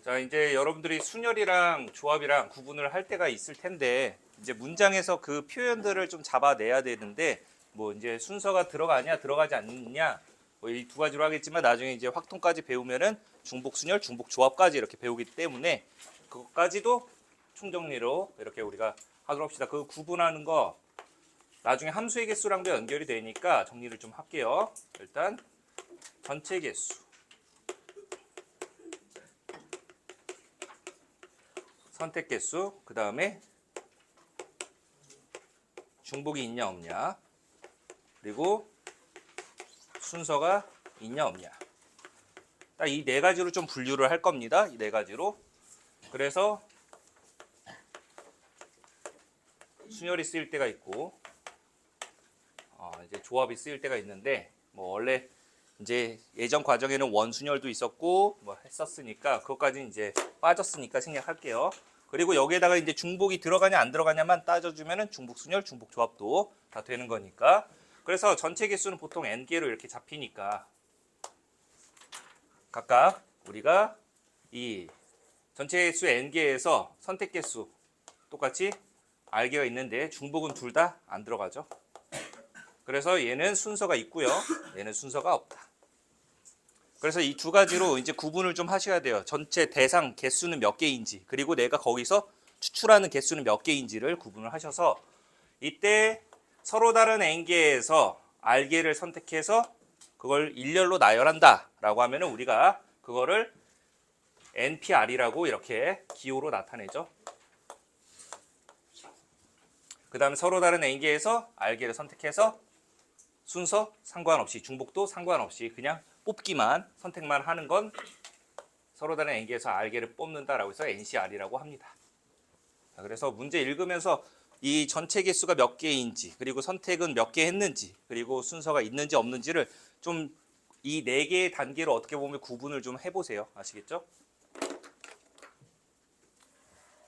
자, 이제 여러분들이 순열이랑 조합이랑 구분을 할 때가 있을 텐데, 이제 문장에서 그 표현들을 좀 잡아내야 되는데, 뭐 이제 순서가 들어가냐 들어가지 않느냐 뭐 이 두 가지로 하겠지만, 나중에 이제 확통까지 배우면은 중복 순열, 중복 조합까지 이렇게 배우기 때문에 그것까지도 총정리로 이렇게 우리가 하도록 합시다. 그 구분하는 거 나중에 함수의 개수랑도 연결이 되니까 정리를 좀 할게요. 일단 전체 개수, 선택 개수, 그 다음에 중복이 있냐 없냐, 그리고 순서가 있냐 없냐. 딱 이 네 가지로 좀 분류를 할 겁니다. 이 네 가지로. 그래서 순열이 쓰일 때가 있고, 이제 조합이 쓰일 때가 있는데, 뭐 원래 이제 예전 과정에는 원순열도 있었고 뭐 했었으니까 그것까지는 이제 빠졌으니까 생략할게요. 그리고 여기에다가 이제 중복이 들어가냐 안 들어가냐만 따져주면은 중복 순열, 중복 조합도 다 되는 거니까. 그래서 전체 개수는 보통 n개로 이렇게 잡히니까 각각 우리가 이 전체 개수 n개에서 선택 개수 똑같이 r개가 있는데 중복은 둘 다 안 들어가죠. 그래서 얘는 순서가 있고요, 얘는 순서가 없다. 그래서 이 두 가지로 이제 구분을 좀 하셔야 돼요. 전체 대상 개수는 몇 개인지, 그리고 내가 거기서 추출하는 개수는 몇 개인지를 구분을 하셔서, 이때 서로 다른 n개에서 r개를 선택해서 그걸 일렬로 나열한다 라고 하면은 우리가 그거를 npr이라고 이렇게 기호로 나타내죠. 그 다음에 서로 다른 n개에서 r개를 선택해서 순서 상관없이, 중복도 상관없이 그냥 뽑기만, 선택만 하는 건 서로 다른 n개에서 r개를 뽑는다라고 해서 ncr이라고 합니다. 자, 그래서 문제 읽으면서 이 전체 개수가 몇 개인지, 그리고 선택은 몇 개 했는지, 그리고 순서가 있는지 없는지를 좀 이 네 개의 단계로 어떻게 보면 구분을 좀 해보세요. 아시겠죠?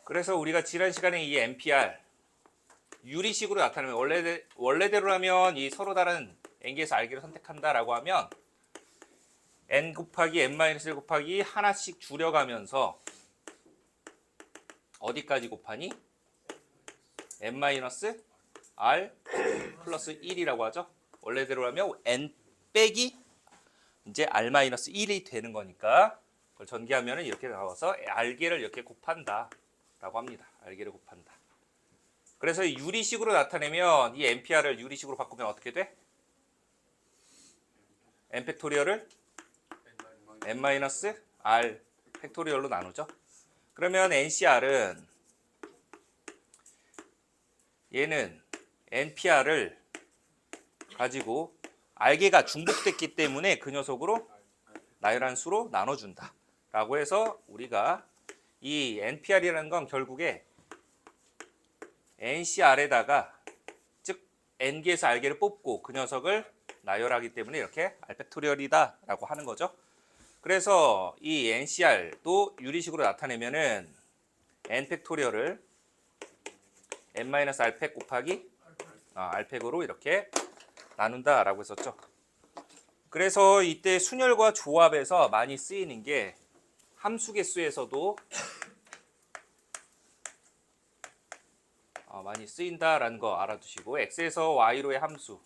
그래서 우리가 지난 시간에 이 NPR 유리식으로 나타내면, 원래대로라면 이 서로 다른 n개에서 r개를 선택한다라고 하면 n 곱하기 n-1 곱하기 하나씩 줄여가면서 어디까지 곱하니? n-r 플러스 1이라고 하죠. 원래대로라면 n 빼기 이제 r-1이 되는 거니까 그걸 전개하면 이렇게 나와서 r개를 이렇게 곱한다 라고 합니다. r개를 곱한다. 그래서 유리식으로 나타내면 이 npr을 유리식으로 바꾸면 어떻게 돼? n 팩토리얼을 n-r 팩토리얼로 나누죠. 그러면 ncr은 얘는 npr을 가지고 r개가 중복됐기 때문에 그 녀석으로 나열한 수로 나눠준다 라고 해서, 우리가 이 npr이라는 건 결국에 ncr에다가, 즉 n개에서 r개를 뽑고 그 녀석을 나열하기 때문에 이렇게 r 팩토리얼이다 라고 하는 거죠. 그래서 이 ncr도 유리식으로 나타내면은 n 팩토리얼을 n-r 팩 곱하기 r 팩으로 이렇게 나눈다 라고 했었죠. 그래서 이때 순열과 조합에서 많이 쓰이는 게 함수 개수에서도 많이 쓰인다라는 거 알아두시고, x에서 y로의 함수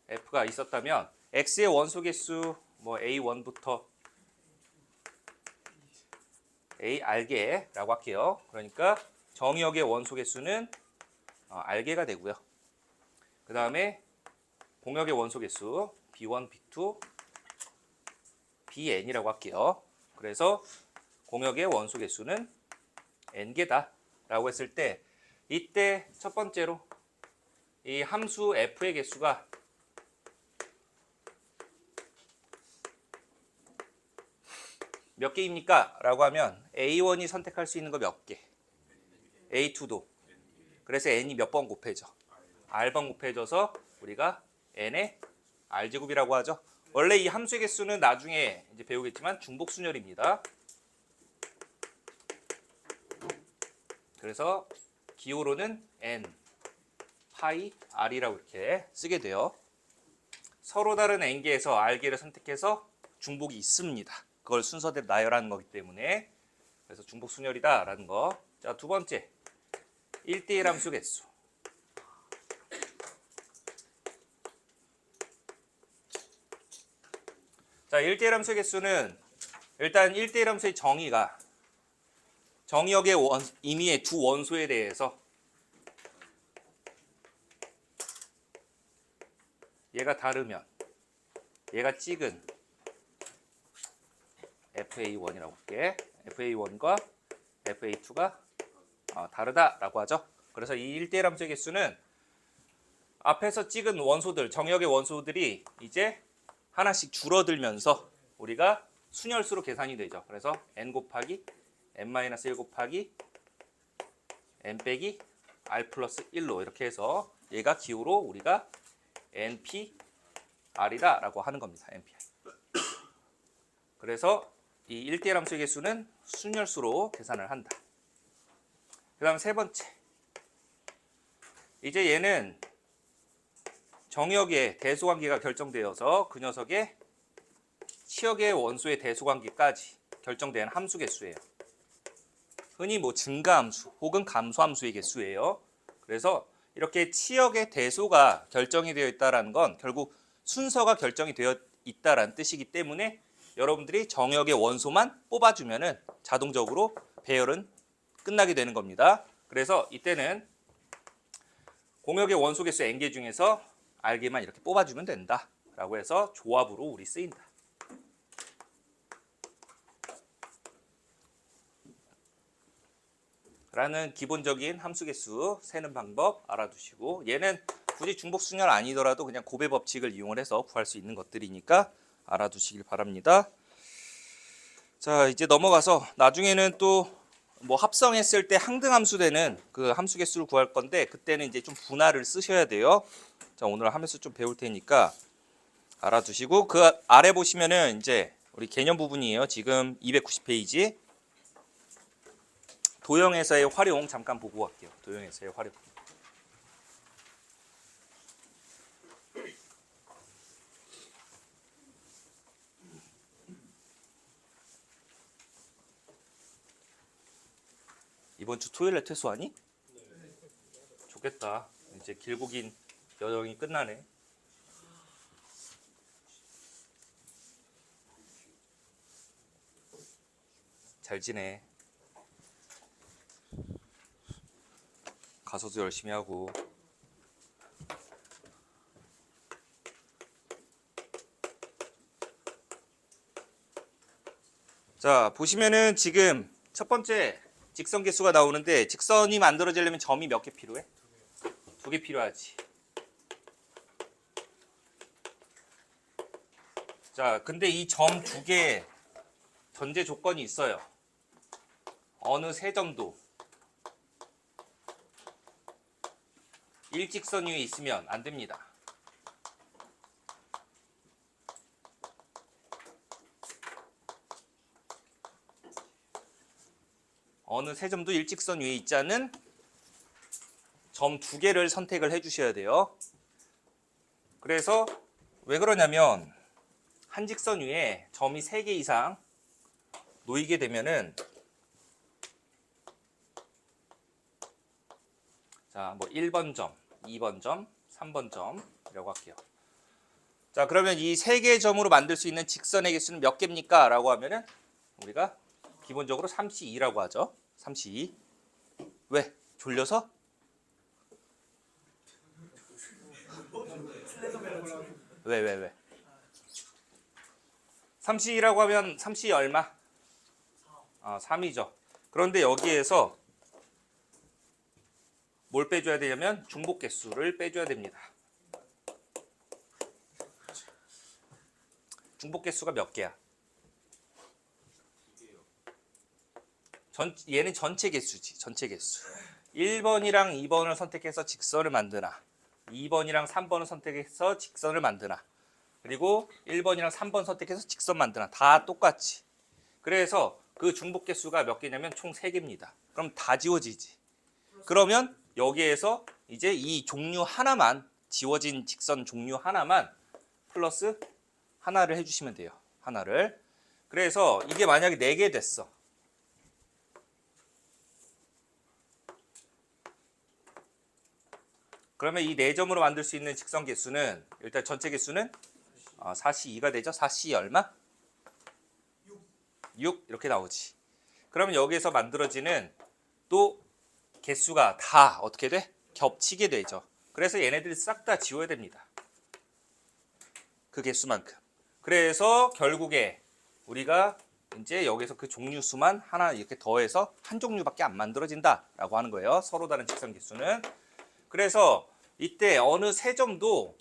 f가 있었다면 x의 원소 개수 뭐 a1부터 ar개라고 할게요. 그러니까 정의역의 원소 개수는 r개가 되고요. 그 다음에 공역의 원소 개수 b1, b2, bn이라고 할게요. 그래서 공역의 원소 개수는 n개다 라고 했을 때, 이때 첫 번째로 이 함수 f의 개수가 몇 개입니까? 라고 하면 A1이 선택할 수 있는 거 몇 개? A2도. 그래서 n이 몇 번 곱해져? r번 곱해져서 우리가 n의 r제곱이라고 하죠. 원래 이 함수의 개수는 나중에 이제 배우겠지만 중복순열입니다. 그래서 기호로는 n 파이 r이라고 이렇게 쓰게 돼요. 서로 다른 n개에서 r개를 선택해서 중복이 있습니다. 그걸 순서대로 나열하는 거기 때문에 그래서 중복 순열이다라는 거. 자, 두 번째 1대1 함수 개수. 자, 1대1 함수 개수는 일단 1대1 함수의 정의역의 임의의 두 원소에 대해서 얘가 다르면 얘가 찍은 FA1이라고 할게. FA1과 FA2가 다르다라고 하죠. 그래서 이 1대1 함수의 개수는 앞에서 찍은 원소들, 정역의 원소들이 이제 하나씩 줄어들면서 우리가 순열수로 계산이 되죠. 그래서 n 곱하기 n-1 곱하기 n 빼기 r 플러스 1로 이렇게 해서 얘가 기호로 우리가 npr이다 라고 하는 겁니다. npr. 그래서 이 1대1 함수의 개수는 순열수로 계산을 한다. 그 다음 세 번째. 이제 얘는 정역의 대소관계가 결정되어서 그 녀석의 치역의 원소의 대소관계까지 결정된 함수 개수예요. 흔히 뭐 증가함수 혹은 감소함수의 개수예요. 그래서 이렇게 치역의 대소가 결정이 되어 있다는 건 결국 순서가 결정이 되어 있다는 뜻이기 때문에 여러분들이 정역의 원소만 뽑아주면은 자동적으로 배열은 끝나게 되는 겁니다. 그래서 이때는 공역의 원소 개수 n개 중에서 R개만 이렇게 뽑아주면 된다 라고 해서 조합으로 우리 쓰인다. 라는 기본적인 함수 개수 세는 방법 알아두시고, 얘는 굳이 중복 순열 아니더라도 그냥 곱의 법칙을 이용을 해서 구할 수 있는 것들이니까 알아두시길 바랍니다. 자, 이제 넘어가서 나중에는 또 뭐 합성했을 때 항등함수 되는 그 함수 개수를 구할 건데 그때는 이제 좀 분할을 쓰셔야 돼요. 자, 오늘 하면서 좀 배울 테니까 알아두시고, 그 아래 보시면은 이제 우리 개념 부분이에요. 지금 290페이지. 도형에서의 활용 잠깐 보고 갈게요. 도형에서의 활용. 이번 주 토요일에 퇴소하니? 네. 좋겠다. 이제 길고 긴 여정이 끝나네. 잘 지내. 가서도 열심히 하고. 자, 보시면은 지금 첫 번째 직선 개수가 나오는데, 직선이 만들어지려면 점이 몇 개 필요해? 두 개 필요하지. 자, 근데 이 점 두 개 전제 조건이 있어요. 어느 세 점도 일직선 위에 있으면 안 됩니다. 어느 세 점도 일직선 위에 있지 않은 점 두 개를 선택을 해 주셔야 돼요. 그래서 왜 그러냐면 한 직선 위에 점이 3개 이상 놓이게 되면은, 자, 뭐 1번 점, 2번 점, 3번 점이라고 할게요. 자, 그러면 이 3개의 점으로 만들 수 있는 직선의 개수는 몇 개입니까? 라고 하면은 우리가 기본적으로 3C2라고 하죠. 3C2. 왜? 졸려서? 왜? 3C2라고 하면 3C 얼마? 3이죠. 그런데 여기에서 뭘 빼줘야 되냐면 중복 개수를 빼줘야 됩니다. 중복 개수가 몇 개야? 얘는 전체 개수지. 전체 개수. 1번이랑 2번을 선택해서 직선을 만드나, 2번이랑 3번을 선택해서 직선을 만드나, 그리고 1번이랑 3번 선택해서 직선 만드나, 다 똑같지. 그래서 그 중복 개수가 몇 개냐면 총 3개입니다. 그럼 다 지워지지. 그러면 여기에서 이제 이 종류 하나만, 지워진 직선 종류 하나만 플러스 하나를 해주시면 돼요. 하나를. 그래서 이게 만약에 4개 됐어. 그러면 이 4점으로 만들 수 있는 직선 개수는 일단 전체 개수는 4C2가 되죠. 4C 얼마? 6 이렇게 나오지. 그러면 여기에서 만들어지는 또 개수가 다 어떻게 돼? 겹치게 되죠. 그래서 얘네들이 싹 다 지워야 됩니다. 그 개수만큼. 그래서 결국에 우리가 이제 여기서 그 종류 수만 하나 이렇게 더해서 한 종류밖에 안 만들어진다라고 하는 거예요. 서로 다른 직선 개수는. 그래서 이때 어느 세 점도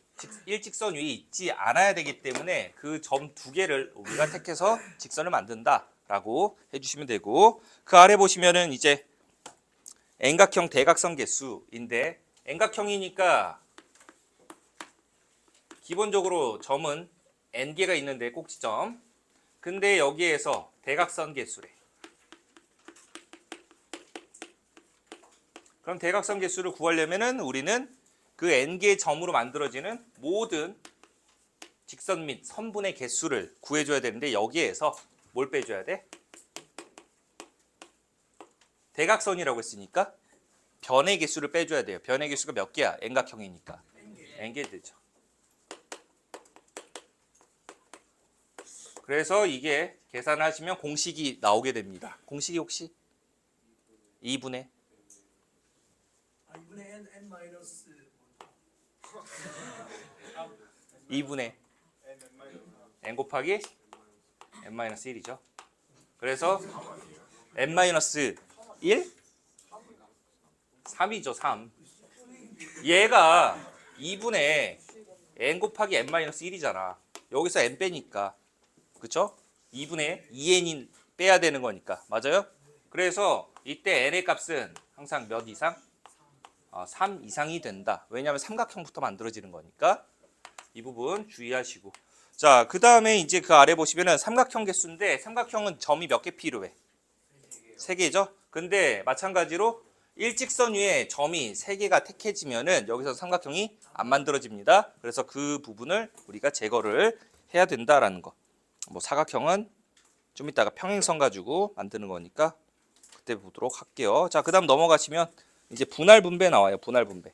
일직선 위에 있지 않아야 되기 때문에 그 점 2개를 우리가 택해서 직선을 만든다라고 해주시면 되고, 그 아래 보시면은 이제 N각형 대각선 개수인데, N각형이니까 기본적으로 점은 N개가 있는데 꼭지점. 근데 여기에서 대각선 개수래. 그럼 대각선 개수를 구하려면은 우리는 그 N개의 점으로 만들어지는 모든 직선 및 선분의 개수를 구해줘야 되는데, 여기에서 뭘 빼줘야 돼? 대각선이라고 했으니까 변의 개수를 빼줘야 돼요. 변의 개수가 몇 개야? N각형이니까 N개 되죠. 그래서 이게 계산하시면 공식이 나오게 됩니다. 공식이 혹시 2분의 2분의 n 곱하기 n-1이죠. 그래서 n-1 3이죠. 3. 얘가 2분의 n 곱하기 n-1이잖아. 여기서 n 빼니까, 그쵸? 2분의 2n이 빼야 되는 거니까. 맞아요? 그래서 이때 n의 값은 항상 몇 이상? 3 이상이 된다. 왜냐하면 삼각형부터 만들어지는 거니까. 이 부분 주의하시고. 자, 그 다음에 이제 그 아래 보시면은 삼각형 개수인데, 삼각형은 점이 몇 개 필요해? 3개죠? 근데 마찬가지로 일직선 위에 점이 3개가 택해지면은 여기서 삼각형이 안 만들어집니다. 그래서 그 부분을 우리가 제거를 해야 된다라는 거. 뭐 사각형은 좀 이따가 평행선 가지고 만드는 거니까 그때 보도록 할게요. 자, 그 다음 넘어가시면 이제 분할 분배 나와요. 분할 분배.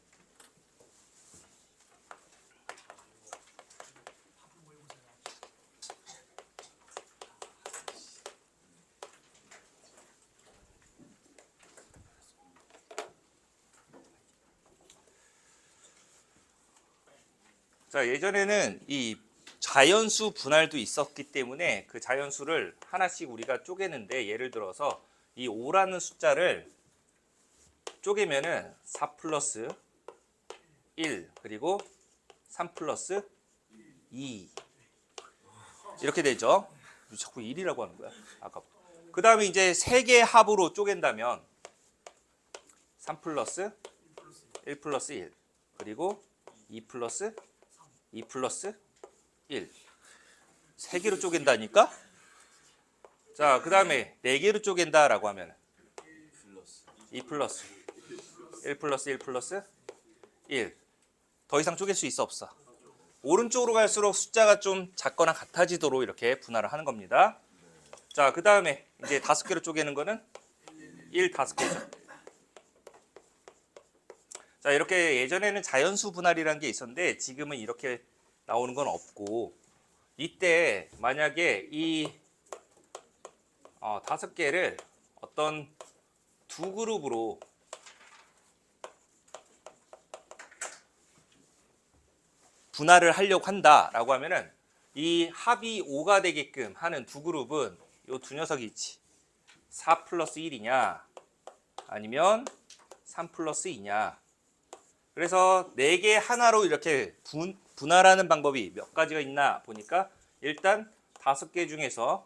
자, 예전에는 이 자연수 분할도 있었기 때문에 그 자연수를 하나씩 우리가 쪼개는데, 예를 들어서 이 5라는 숫자를 쪼개면은 4 플러스 1 그리고 3 플러스 2 이렇게 되죠. 자꾸 1이라고 하는 거야. 아까부터. 그 다음에 이제 3개 합으로 쪼갠다면 3 플러스 1 플러스 1 그리고 2 플러스 2 플러스 1. 3개로 쪼갠다니까? 자, 그 다음에 4개로 쪼갠다라고 하면 2 플러스 1 플러스 1 플러스 1. 더 이상 쪼갤 수 있어 없어? 오른쪽으로 갈수록 숫자가 좀 작거나 같아지도록 이렇게 분할을 하는 겁니다. 자, 그 다음에 이제 5개로 쪼개는 거는 1 5개죠. 자, 이렇게 예전에는 자연수 분할이라는 게 있었는데 지금은 이렇게 나오는 건 없고, 이때 만약에 이 5개를 어떤 두 그룹으로 분할을 하려고 한다라고 하면은 이 합이 5가 되게끔 하는 두 그룹은 이 두 녀석이 있지. 4 플러스 1이냐 아니면 3 플러스 2냐. 그래서 4개 하나로 이렇게 분할하는 방법이 몇 가지가 있나 보니까, 일단 5개 중에서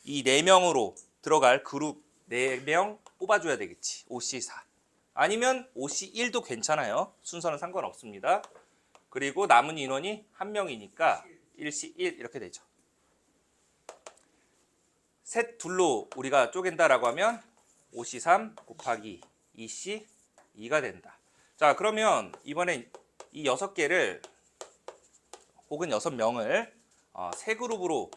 이 4명으로 들어갈 그룹 4명 뽑아줘야 되겠지. 5C4 아니면 5C1도 괜찮아요. 순서는 상관없습니다. 그리고 남은 인원이 1명이니까 1C1 이렇게 되죠. 셋 둘로 우리가 쪼갠다라고 하면 5C3 곱하기 2C2가 된다. 자, 그러면 이번엔 이 6개를 혹은 6명을 세 그룹으로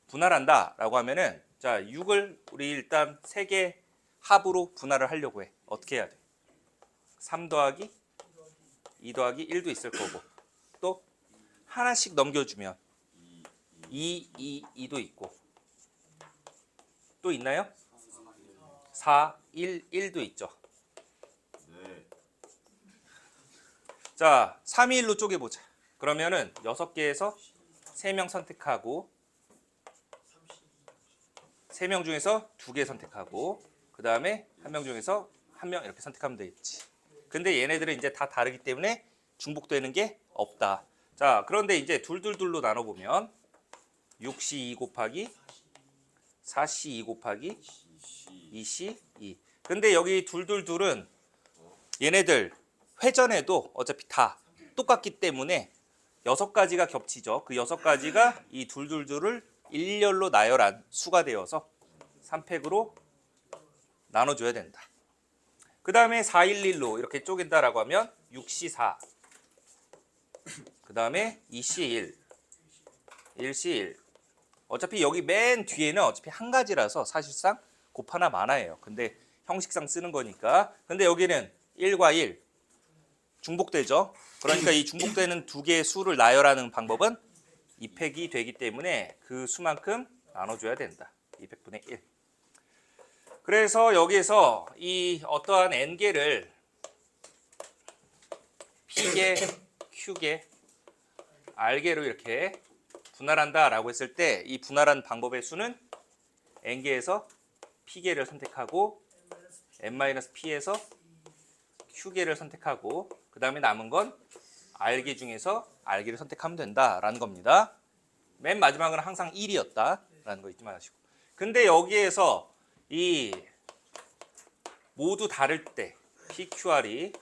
분할한다 라고 하면은 자 6을 우리 일단 3개 합으로 분할을 하려고 해. 어떻게 해야 돼? 3 더하기 2 더하기 1도 있을 거고 또 하나씩 넘겨주면 2도 있고 또 있나요? 4, 1도 있죠. 자 3, 2, 1로 쪼개보자. 그러면은 6개에서 3명 선택하고 3명 중에서 2개 선택하고 그 다음에 1명 중에서 1명 이렇게 선택하면 되겠지. 근데 얘네들은 이제 다 다르기 때문에 중복되는 게 없다. 자 그런데 이제 둘둘둘로 나눠보면 6C 2 곱하기 4C 2 곱하기 2C 2. 근데 여기 둘둘둘은 얘네들 회전해도 어차피 다 똑같기 때문에 6가지가 겹치죠. 그 6가지가 이 둘둘둘을 일렬로 나열한 수가 되어서 3팩으로 나눠줘야 된다. 그 다음에 4, 1, 1로 이렇게 쪼갠다라고 하면 6C 4, 그 다음에 2C 1, 1C 1. 어차피 여기 맨 뒤에는 어차피 한 가지라서 사실상 곱하나 마나예요. 근데 형식상 쓰는 거니까. 근데 여기는 1과 1 중복되죠. 그러니까 이 중복되는 두 개의 수를 나열하는 방법은 2팩이 되기 때문에 그 수만큼 나눠줘야 된다. 200분의 1. 그래서 여기에서 이 어떠한 n개를 p개, q개, r개로 이렇게 분할한다라고 했을 때 이 분할한 방법의 수는 n개에서 p개를 선택하고 n-p에서 q개를 선택하고 그 다음에 남은 건 r개 중에서 r개를 선택하면 된다라는 겁니다. 맨 마지막은 항상 1이었다라는 거 잊지 마시고. 근데 여기에서 이 모두 다를 때 PQR이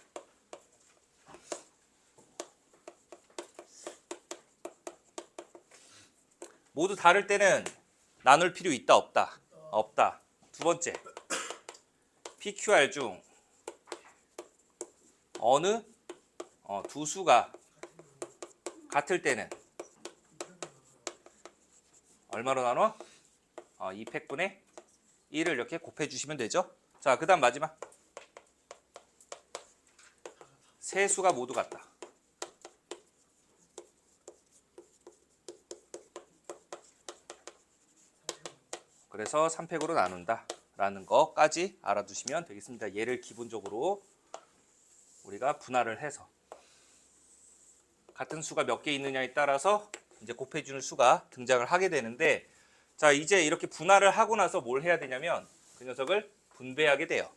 모두 다를 때는 나눌 필요 있다 없다? 없다. 두 번째 PQR 중 어느 두 수가 같을 때는 얼마로 나눠? 2팩분의 1을 이렇게 곱해주시면 되죠. 자, 그 다음 마지막 세 수가 모두 같다. 그래서 3팩으로 나눈다 라는 거까지 알아두시면 되겠습니다. 얘를 기본적으로 우리가 분할을 해서 같은 수가 몇 개 있느냐에 따라서 이제 곱해주는 수가 등장을 하게 되는데, 자 이제 이렇게 분할을 하고 나서 뭘 해야 되냐면 그 녀석을 분배하게 돼요.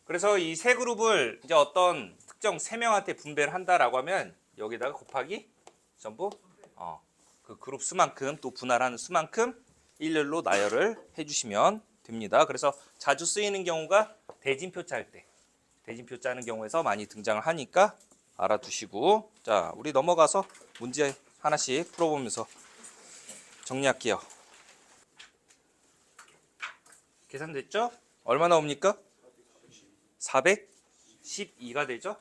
그래서 이 세 그룹을 이제 어떤 특정 3명한테 분배를 한다라고 하면 여기다가 곱하기 전부 그 그룹 수만큼 또 분할하는 수만큼 일렬로 나열을 해주시면 됩니다. 그래서 자주 쓰이는 경우가 대진표 짤 때, 대진표 짜는 경우에서 많이 등장을 하니까 알아두시고, 자 우리 넘어가서 문제 하나씩 풀어보면서 정리할게요. 계산됐죠? 얼마 나옵니까? 412가 되죠?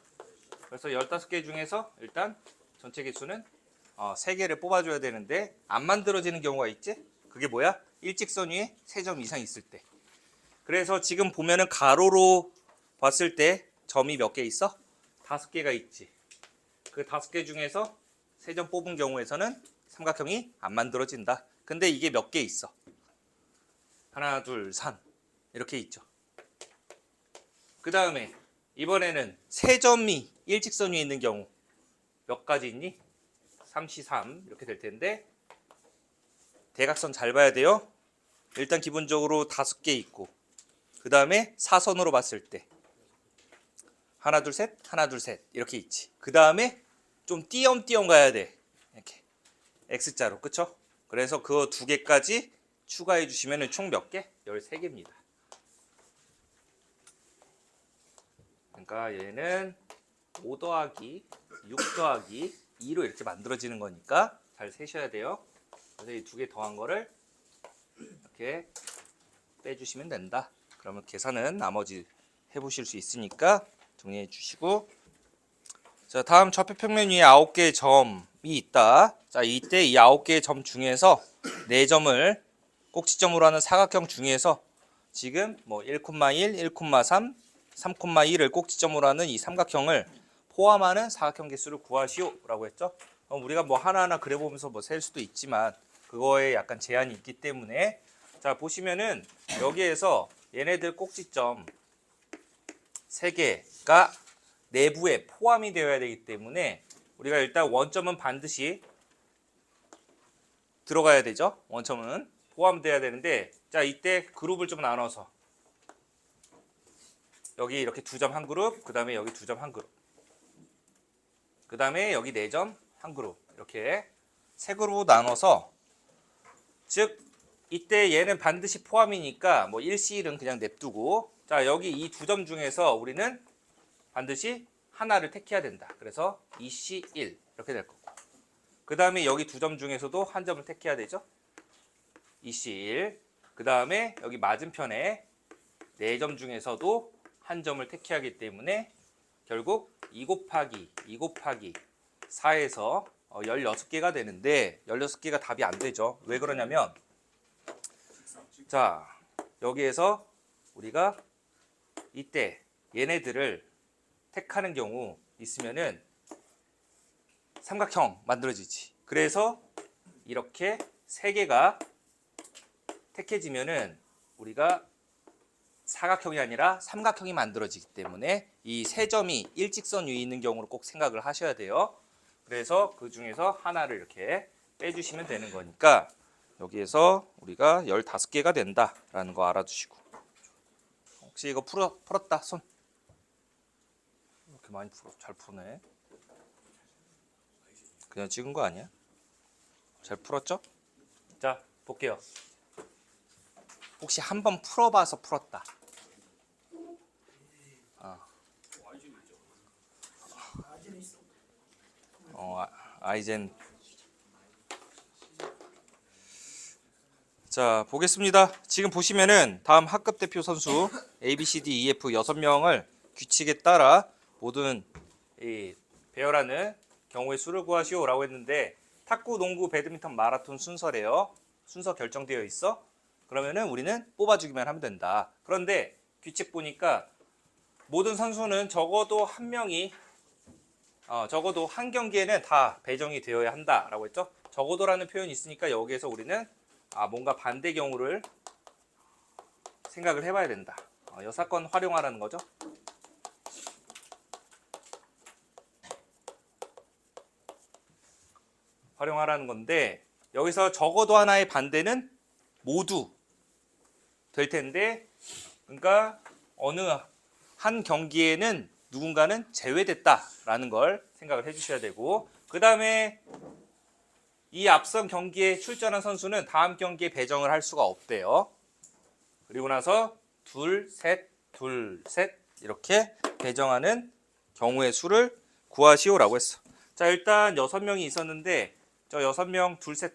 그래서 15개 중에서 일단 전체 개수는 3개를 뽑아줘야 되는데 안 만들어지는 경우가 있지? 그게 뭐야? 일직선 위에 3점 이상 있을 때. 그래서 지금 보면은 가로로 봤을 때 점이 몇 개 있어? 5개가 있지. 그 5개 중에서 3점 뽑은 경우에서는 삼각형이 안 만들어진다. 근데 이게 몇 개 있어? 하나, 둘, 3 이렇게 있죠. 그 다음에 이번에는 3점이 일직선 위에 있는 경우 몇 가지 있니? 3C3 이렇게 될 텐데, 대각선 잘 봐야 돼요. 일단 기본적으로 5개 있고, 그 다음에 사선으로 봤을 때 하나 둘 셋 하나 둘 셋 이렇게 있지. 그 다음에 좀 띄엄띄엄 가야 돼. 이렇게 X자로, 그쵸? 그래서 그 2개까지 추가해 주시면 총 몇 개? 13개입니다. 그러니까 얘는 5 더하기 6 더하기 2로 이렇게 만들어지는 거니까 잘 세셔야 돼요. 그래서 이 2개 더한 거를 이렇게 빼주시면 된다. 그러면 계산은 나머지 해보실 수 있으니까 정리해 주시고, 자 다음 좌표평면 위에 9개의 점 있다. 자, 이때 이 9개의 점 중에서 4점을 꼭지점으로 하는 사각형 중에서 지금 뭐 1,1, 1,3, 3,1을 꼭지점으로 하는 이 삼각형을 포함하는 사각형 개수를 구하시오라고 했죠. 우리가 뭐 하나하나 그려보면서 뭐 셀 수도 있지만 그거에 약간 제한이 있기 때문에 자 보시면은 여기에서 얘네들 꼭지점 3개가 내부에 포함이 되어야 되기 때문에 우리가 일단 원점은 반드시 들어가야 되죠. 원점은 포함돼야 되는데 자 이때 그룹을 좀 나눠서 여기 이렇게 2점 한 그룹, 그 다음에 여기 2점 한 그룹, 그 다음에 여기 4점 한 그룹 이렇게 3그룹으로 나눠서 즉 이때 얘는 반드시 포함이니까 뭐 1C1은 그냥 냅두고 자 여기 이 2점 중에서 우리는 반드시 하나를 택해야 된다. 그래서 2C1 이렇게 될 거고 그 다음에 여기 2점 중에서도 한 점을 택해야 되죠. 2C1 그 다음에 여기 맞은편에 4점 중에서도 한 점을 택해야 하기 때문에 결국 2 곱하기 2 곱하기 4에서 16개가 되는데 16개가 답이 안 되죠. 왜 그러냐면 자 여기에서 우리가 이때 얘네들을 택하는 경우 있으면은 삼각형 만들어지지. 그래서 이렇게 3개가 택해지면은 우리가 사각형이 아니라 삼각형이 만들어지기 때문에 이 3점이 일직선 위에 있는 경우로 꼭 생각을 하셔야 돼요. 그래서 그 중에서 하나를 이렇게 빼주시면 되는 거니까 여기에서 우리가 15개가 된다라는 거 알아두시고 혹시 이거 풀었다 손 이렇게 많이 잘 푸네. 그냥 찍은 거 아니야? 잘 풀었죠? 자 볼게요. 혹시 한번 풀어봐서 풀었다. 아이젠. 자 보겠습니다. 지금 보시면은 다음 학급 대표 선수 A, B, C, D, E, F 6명을 규칙에 따라 모든 배열하는 경우의 수를 구하시오라고 했는데 탁구, 농구, 배드민턴, 마라톤 순서래요. 순서 결정되어 있어. 그러면은 우리는 뽑아주기만 하면 된다. 그런데 규칙 보니까 모든 선수는 적어도 한 명이 적어도 한 경기에는 다 배정이 되어야 한다라고 했죠. 적어도라는 표현이 있으니까 여기에서 우리는 뭔가 반대 경우를 생각을 해봐야 된다. 여사건 활용하라는 거죠. 활용하라는 건데 여기서 적어도 하나의 반대는 모두 될 텐데 그러니까 어느 한 경기에는 누군가는 제외됐다라는 걸 생각을 해주셔야 되고 그 다음에 이 앞선 경기에 출전한 선수는 다음 경기에 배정을 할 수가 없대요. 그리고 나서 둘, 셋 이렇게 배정하는 경우의 수를 구하시오라고 했어. 자 일단 6명이 있었는데 저 6명 둘, 셋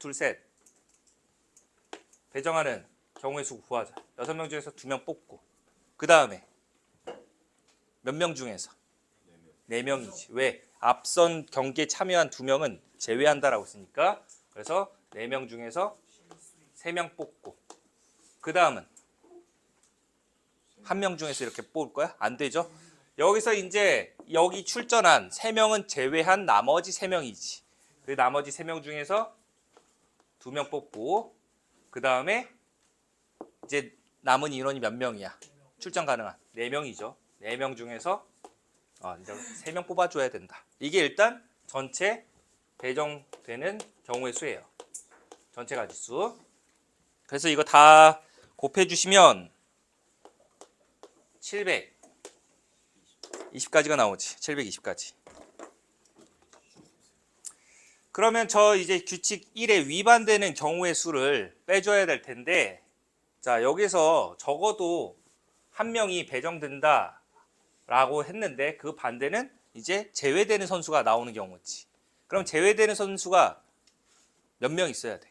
배정하는 경우의 수 구하자. 6명 중에서 2명 뽑고 그 다음에 몇 명 중에서? 4명이지. 왜? 앞선 경기에 참여한 2명은 제외한다라고 했으니까 그래서 4명 중에서 3명 뽑고 그 다음은 1명 중에서 이렇게 뽑을 거야? 안 되죠? 여기서 이제 여기 출전한 3명은 제외한 나머지 3명이지. 그 나머지 3명 중에서 2명 뽑고 그 다음에 이제 남은 인원이 몇 명이야? 출전 가능한 4명이죠. 4명 중에서 이제 3명 뽑아줘야 된다. 이게 일단 전체 배정되는 경우의 수예요. 전체 가지수. 그래서 이거 다 곱해주시면 720까지가 나오지. 720까지. 그러면 저 이제 규칙 1에 위반되는 경우의 수를 빼줘야 될 텐데 자 여기서 적어도 한 명이 배정된다 라고 했는데 그 반대는 이제 제외되는 선수가 나오는 경우지. 그럼 제외되는 선수가 몇 명 있어야 돼?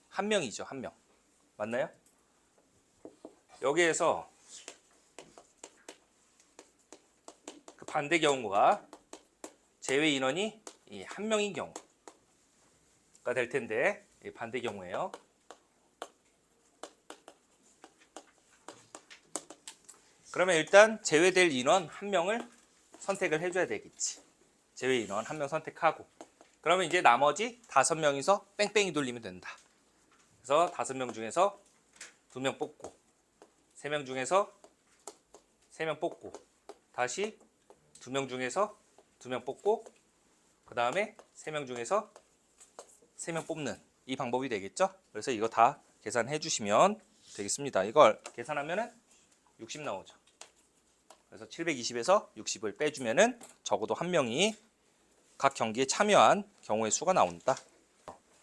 한 명이죠. 한 명. 맞나요? 여기에서 그 반대 경우가 제외 인원이 한 명인 경우 될 텐데 반대 경우에요. 그러면 일단 제외될 인원 한 명을 선택을 해줘야 되겠지. 제외 인원 한 명 선택하고 그러면 이제 나머지 5명이서 뺑뺑이 돌리면 된다. 그래서 5명 중에서 2명 뽑고 3명 중에서 3명 뽑고 다시 2명 중에서 2명 뽑고 그 다음에 3명 중에서 3명 뽑는 이 방법이 되겠죠. 그래서 이거 다 계산해 주시면 되겠습니다. 이걸 계산하면은 60 나오죠. 그래서 720에서 60을 빼주면은 적어도 한 명이 각 경기에 참여한 경우의 수가 나온다.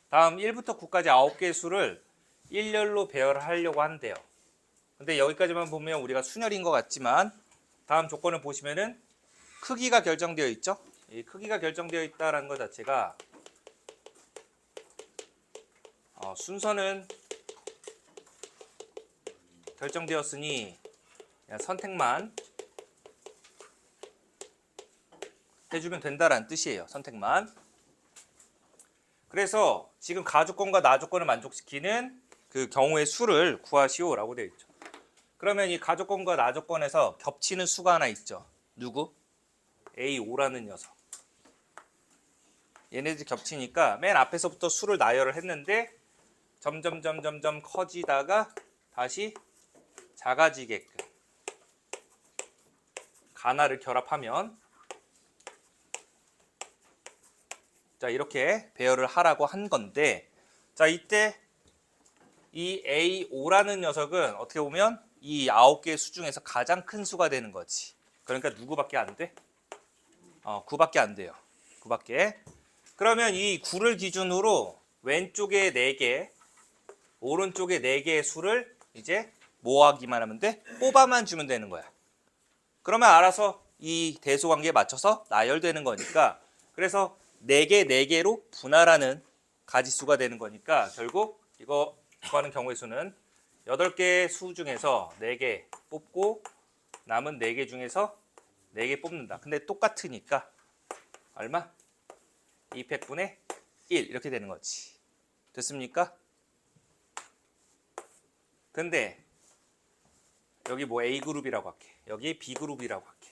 다음 1부터 9까지 9개의 수를 일렬로 배열하려고 한대요. 근데 여기까지만 보면 우리가 순열인 것 같지만 다음 조건을 보시면은 크기가 결정되어 있죠. 이 크기가 결정되어 있다는 것 자체가 순서는 결정되었으니 그냥 선택만 해주면 된다라는 뜻이에요. 선택만. 그래서 지금 가조건과 나조건을 만족시키는 그 경우의 수를 구하시오라고 되어 있죠. 그러면 이 가조건과 나조건에서 겹치는 수가 하나 있죠. 누구? A5라는 녀석. 얘네들이 겹치니까 맨 앞에서부터 수를 나열을 했는데 점점 커지다가 다시 작아지게끔 가나를 결합하면 자 이렇게 배열을 하라고 한 건데 자 이때 이 A5라는 녀석은 어떻게 보면 이 9개의 수 중에서 가장 큰 수가 되는 거지. 그러니까 누구밖에 안 돼? 9밖에 안 돼요. 9밖에. 그러면 이 9를 기준으로 왼쪽에 4개, 오른쪽에 4개의 수를 이제 모아기만 하면 돼. 뽑아만 주면 되는 거야. 그러면 알아서 이 대소관계에 맞춰서 나열되는 거니까 그래서 4개, 4개로 분할하는 가지수가 되는 거니까 결국 이거 구하는 경우의 수는 8개의 수 중에서 4개 뽑고 남은 4개 중에서 4개 뽑는다. 근데 똑같으니까 얼마? 2팩분의 1 이렇게 되는 거지. 됐습니까? 근데 여기 뭐 A그룹이라고 할게. 여기 B그룹이라고 할게.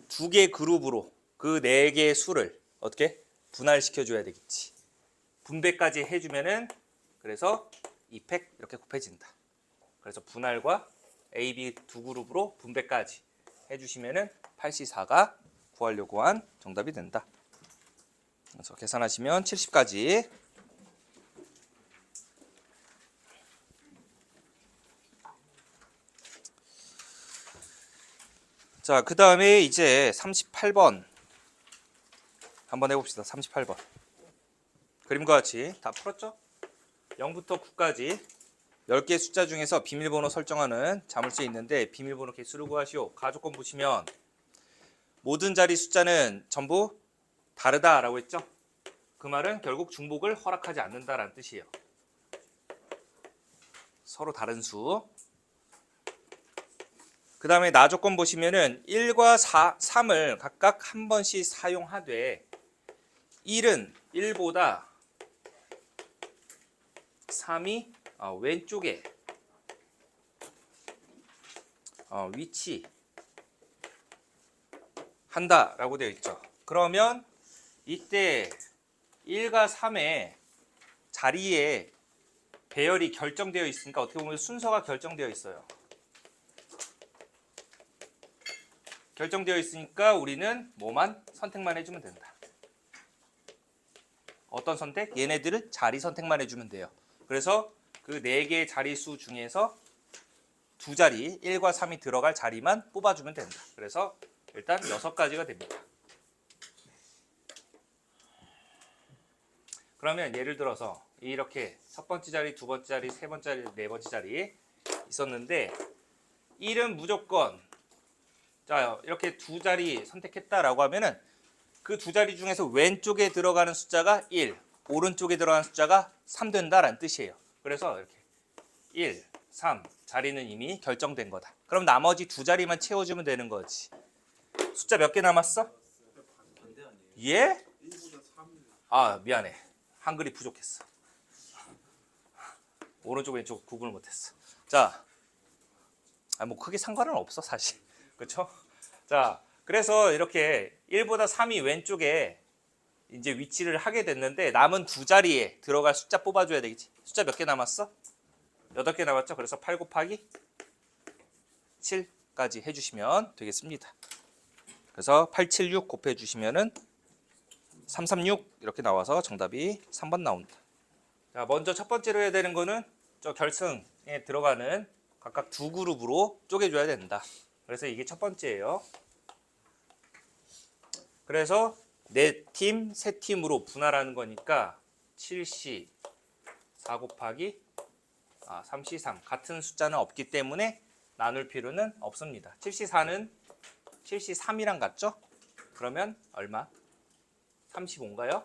2개 그룹으로 그 4개의 수를 어떻게? 분할시켜 줘야 되겠지. 분배까지 해주면은 그래서 2팩 이렇게 곱해진다. 그래서 분할과 A, B 두 그룹으로 분배까지 해주시면은 8C4가 구하려고 한 정답이 된다. 그래서 계산하시면 70까지. 자, 그 다음에 이제 38번 한번 해봅시다. 38번. 그림과 같이 다 풀었죠? 0부터 9까지 10개의 숫자 중에서 비밀번호 설정하는 자물쇠 있는데 비밀번호 개수를 구하시오. 가조건 보시면 모든 자리 숫자는 전부 다르다라고 했죠? 그 말은 결국 중복을 허락하지 않는다라는 뜻이에요. 서로 다른 수. 그 다음에 나조건 보시면은 1과 3을 각각 한 번씩 사용하되 1은 1보다 3이 왼쪽에 위치 한다라고 되어 있죠. 그러면 이때 1과 3의 자리에 배열이 결정되어 있으니까 어떻게 보면 순서가 결정되어 있어요. 결정되어 있으니까 우리는 뭐만 선택만 해주면 된다. 어떤 선택? 얘네들을 자리 선택만 해주면 돼요. 그래서 그 4개의 자리수 중에서 2자리 1과 3이 들어갈 자리만 뽑아주면 된다. 그래서 일단 6가지가 됩니다. 그러면 예를 들어서 이렇게 첫 번째 자리, 두 번째 자리, 세 번째 자리, 네 번째 자리 있었는데 1은 무조건 자 이렇게 2자리 선택했다라고 하면은 그 2자리 중에서 왼쪽에 들어가는 숫자가 1, 오른쪽에 들어가는 숫자가 3 된다라는 뜻이에요. 그래서 이렇게 1, 3 자리는 이미 결정된 거다. 그럼 나머지 2자리만 채워주면 되는 거지. 숫자 몇 개 남았어? 예? 아 미안해. 한글이 부족했어. 오른쪽 왼쪽 구분을 못했어. 자, 뭐 크게 상관은 없어 사실. 그렇죠? 자, 그래서 이렇게 1보다 3이 왼쪽에 이제 위치를 하게 됐는데 남은 두 자리에 들어갈 숫자 뽑아줘야 되겠지. 숫자 몇 개 남았어? 8개 남았죠? 그래서 8 곱하기 7까지 해주시면 되겠습니다. 그래서 876 곱해주시면은 336 이렇게 나와서 정답이 3번 나온다. 자, 먼저 첫 번째로 해야 되는 거는 저 결승에 들어가는 각각 두 그룹으로 쪼개줘야 된다. 그래서 이게 첫 번째예요. 그래서 네 팀, 세 팀으로 분할하는 거니까 7C 4 곱하기 3C3 같은 숫자는 없기 때문에 나눌 필요는 없습니다. 7C4는 7C3이랑 같죠? 그러면 얼마? 35인가요?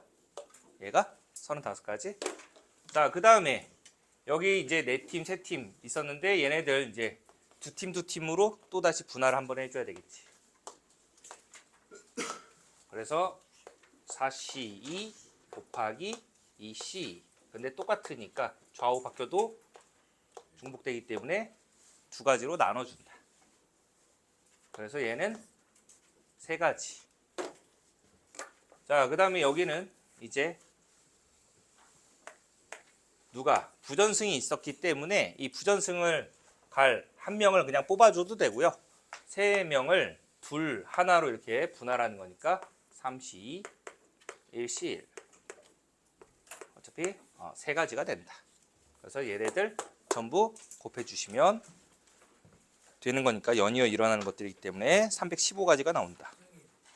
얘가 35가지. 자, 그 다음에 여기 이제 네 팀, 세 팀 있었는데 얘네들 이제 두 팀으로 또 다시 분할을 한번 해줘야 되겠지. 그래서 4C2 곱하기 2C. 근데 똑같으니까 좌우 바뀌어도 중복되기 때문에 두 가지로 나눠준다. 그래서 얘는 세 가지. 자, 그 다음에 여기는 이제 누가 부전승이 있었기 때문에 이 부전승을 갈 한 명을 그냥 뽑아줘도 되고요. 세 명을 둘 하나로 이렇게 분할하는 거니까 3C2 1C1 어차피 세 가지가 된다. 그래서 얘네들 전부 곱해주시면 되는 거니까 연이어 일어나는 것들이기 때문에 315가지가 나온다.